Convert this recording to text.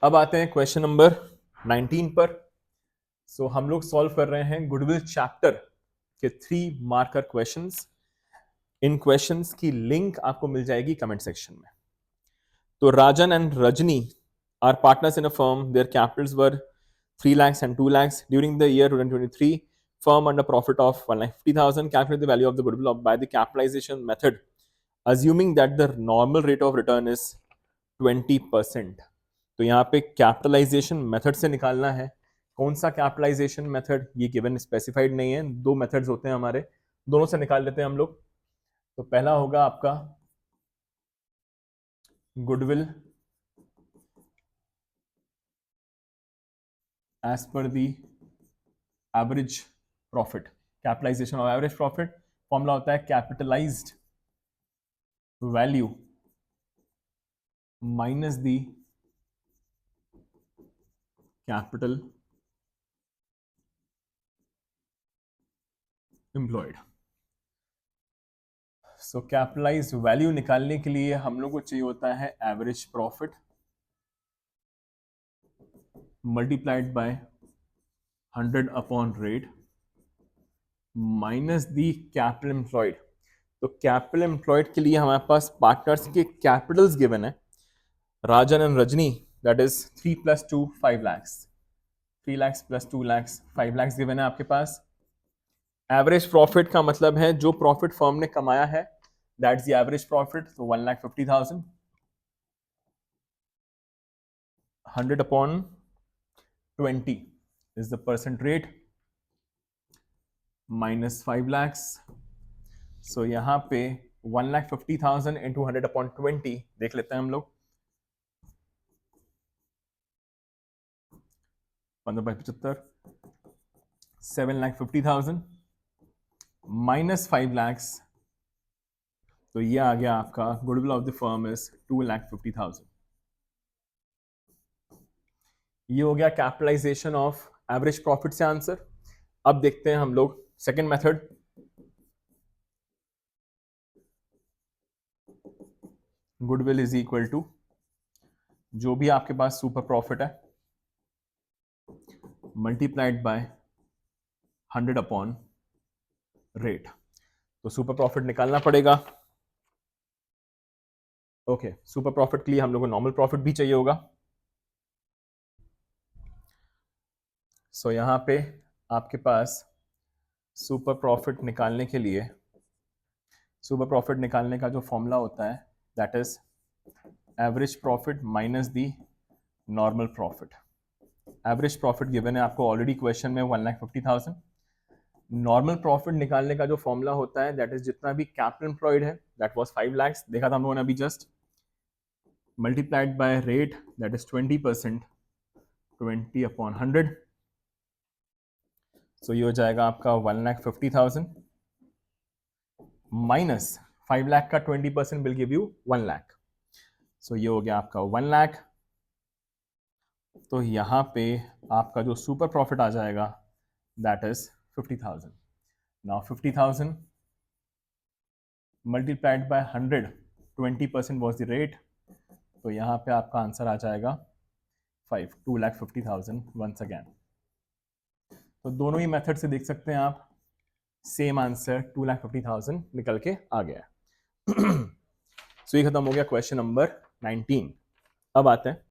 अब आते हैं क्वेश्चन नंबर 19 पर। सो हम लोग सॉल्व कर रहे हैं गुडविल चैप्टर के 3 मार्कर क्वेश्चंस। इन क्वेश्चंस की लिंक आपको मिल जाएगी कमेंट सेक्शन में। तो Rajan and Rajni are partners in a firm, their capitals were 3 lakhs and 2 lakhs during the year 2023. Firm earned a profit of 1,50,000. Calculate the value of the goodwill by the capitalization method, assuming that the normal rate of return is 20%. तो यहाँ पे capitalisation method से निकालना है। कौन सा capitalisation method, ये given specified नहीं है। 2 मेथड्स होते हैं हमारे, दोनों से निकाल लेते हैं हम लोग। तो पहला होगा आपका goodwill as per the average profit, capitalisation of average profit. Formula होता है capitalised value minus the capital employed. So capitalised value निकालने के लिए हम लोग को चाहिए होता है average profit multiplied by 100 upon rate minus the capital employed. तो कैपिटल एम्प्लॉयड के लिए हमारे पास पार्टनर्स के कैपिटल्स गिवन है, Rajan and Rajni, that is 3 + 2 5 lakhs, 3 lakhs + 2 lakhs 5 lakhs given है आपके पास। एवरेज प्रॉफिट का मतलब है जो प्रॉफिट फर्म ने कमाया है, दैट्स द एवरेज प्रॉफिट। तो 1,50,000 100 upon 20 is the percent rate minus 5 lakhs. So यहाँ पे 1,50,000 into 100 upon 20 देख लेते हैं हम लोग। 15/75 7,50,000 minus 5 lakhs। तो ये आ गया आपका goodwill of the firm is 2,50,000। ये हो गया कैपिटलाइजेशन ऑफ एवरेज प्रॉफिट से आंसर। अब देखते हैं हम लोग second method. Goodwill is equal to जो भी आपके पास सुपर प्रॉफिट है मल्टीप्लाइड बाय 100 अपॉन रेट। तो सुपर प्रॉफिट निकालना पड़ेगा। ओके, सुपर प्रॉफिट के लिए हम लोग को नॉर्मल प्रॉफिट भी चाहिए होगा। सो यहां पे आपके पास सुपर प्रॉफिट निकालने के लिए, सुपर प्रॉफिट निकालने का जो फॉर्मूला होता है that is average profit minus the normal profit. Average profit given है आपको ऑलरेडी क्वेश्चन में 1,50,000। नॉर्मल प्रॉफिट निकालने का जो फॉर्मूला होता है दैट इज जितना भी कैपिटल एम्प्लॉयड है, दैट वाज 5 lakhs, देखा था हम लोगों ने अभी just, multiplied by rate that is 20%, 20 upon 100। सो ये हो जाएगा आपका 1,50,000 माइनस 5 लाख का 20% विल गिव यू 1 लाख। सो ये हो गया आपका 1 लाख। तो यहाँ पे आपका जो सुपर प्रॉफिट आ जाएगा that is 50,000। Now 50,000 multiplied by 100, 20% was the rate. तो यहाँ पे आपका आंसर आ जाएगा 2,50,000 वंस अगेन। तो दोनों ही मेथड से देख सकते हैं आप, सेम आंसर 2,50,000 निकल के आ गया। सो ये खत्म हो गया क्वेश्चन नंबर 19। अब आते हैं